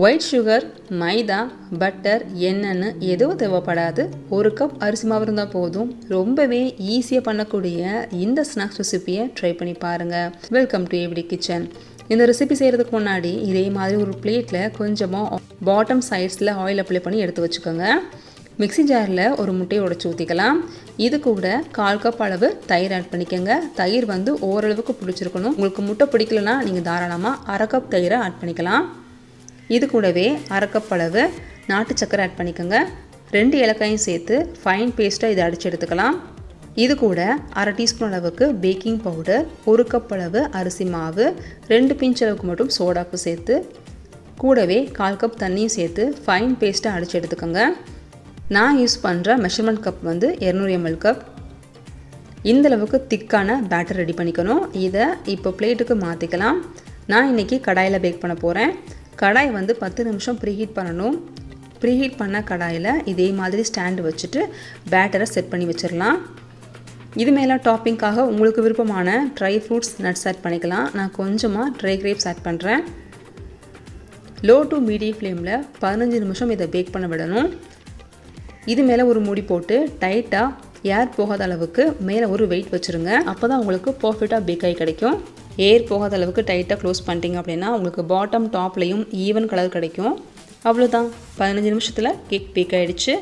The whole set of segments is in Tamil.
ஒயிட் சுகர், மைதா, பட்டர், எண்ணெய்னு எதுவும் தேவைப்படாது. ஒரு கப் அரிசி மாவு இருந்தால் போதும். ரொம்பவே ஈஸியாக பண்ணக்கூடிய இந்த ஸ்நாக்ஸ் ரெசிபியை ட்ரை பண்ணி பாருங்கள். Welcome to every kitchen. இந்த ரெசிபி செய்கிறதுக்கு முன்னாடி இதே மாதிரி ஒரு பிளேட்டில் கொஞ்சமாக பாட்டம் சைட்ஸில் ஆயில் அப்ளை பண்ணி எடுத்து வச்சுக்கோங்க. மிக்ஸி ஜாரில் ஒரு முட்டையை உடைச்சி ஊற்றிக்கலாம். இது கூட 1/4 கப் அளவு தயிர் ஆட் பண்ணிக்கோங்க. தயிர் ஓரளவுக்கு பிடிச்சிருக்கணும். உங்களுக்கு முட்டை பிடிக்கலன்னா நீங்கள் தாராளமாக 1/2 கப் தயிரை ஆட் பண்ணிக்கலாம். இது கூடவே 1/2 கப் அளவு நாட்டு சக்கரை ஆட் பண்ணிக்கோங்க. 2 ஏலக்காயும் சேர்த்து ஃபைன் பேஸ்ட்டாக இதை அடித்து எடுத்துக்கலாம். இது கூட 1/2 டீஸ்பூன் அளவுக்கு பேக்கிங் பவுடர், 1 கப் அளவு அரிசி மாவு, 2 பிஞ்ச் அளவுக்கு மட்டும் சோடாப்பு சேர்த்து கூடவே 1/4 கப் தண்ணியும் சேர்த்து ஃபைன் பேஸ்ட்டாக அடித்து எடுத்துக்கோங்க. நான் யூஸ் பண்ணுற மெஷர்மெண்ட் கப் 200 ml கப். இந்தளவுக்கு திக்கான பேட்டர் ரெடி பண்ணிக்கணும். இதை இப்போ பிளேட்டுக்கு மாற்றிக்கலாம். நான் இன்றைக்கி கடாயில் பேக் பண்ண போகிறேன். கடாய் 10 நிமிஷம் ப்ரீஹீட் பண்ணணும். ப்ரீஹீட் பண்ண கடாயில் இதே மாதிரி ஸ்டாண்டு வச்சுட்டு பேட்டரை செட் பண்ணி வச்சிடலாம். இது மேலே டாப்பிங்காக உங்களுக்கு விருப்பமான ட்ரை ஃப்ரூட்ஸ், நட்ஸ் ஆட் பண்ணிக்கலாம். நான் கொஞ்சமாக ட்ரை கிரேப்ஸ் ஆட் பண்ணுறேன். லோ டு மீடியம் ஃப்ளேமில் 15 நிமிஷம் இதை பேக் பண்ண விடணும். இது மேலே ஒரு மூடி போட்டு டைட்டாக ஏர் போகாத அளவுக்கு மேலே ஒரு வெயிட் வச்சுருங்க. அப்போ தான் உங்களுக்கு பர்ஃபெக்டாக பேக் ஆகி கிடைக்கும். ஏர் போகாத அளவுக்கு டைட்டாக க்ளோஸ் பண்ணிட்டீங்க அப்படின்னா உங்களுக்கு பாட்டம் டாப்லேயும் ஈவன் கலர் கிடைக்கும். அவ்வளோதான், 15 நிமிஷத்தில் கேக் பேக் ஆகிடுச்சு.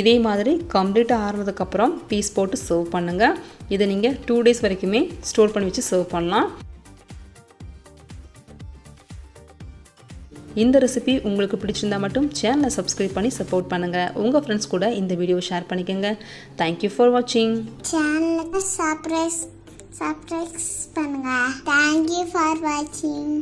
இதே மாதிரி கம்ப்ளீட்டாக ஆறுனதுக்கப்புறம் பீஸ் போட்டு சர்வ் பண்ணுங்கள். இதை நீங்கள் 2 days வரைக்குமே ஸ்டோர் பண்ணி வச்சு சர்வ் பண்ணலாம். இந்த ரெசிபி உங்களுக்கு பிடிச்சிருந்தா மட்டும் சேனலை சப்ஸ்கிரைப் பண்ணி சப்போர்ட் பண்ணுங்கள். உங்கள் ஃப்ரெண்ட்ஸ் கூட இந்த வீடியோவை ஷேர் பண்ணிக்கோங்க. தேங்க்யூ ஃபார் வாட்சிங். சேனலுக்கு சப்ஸ்கிரைப் பண்ணுங்க. தேங்க்யூ ஃபார் வாட்சிங்.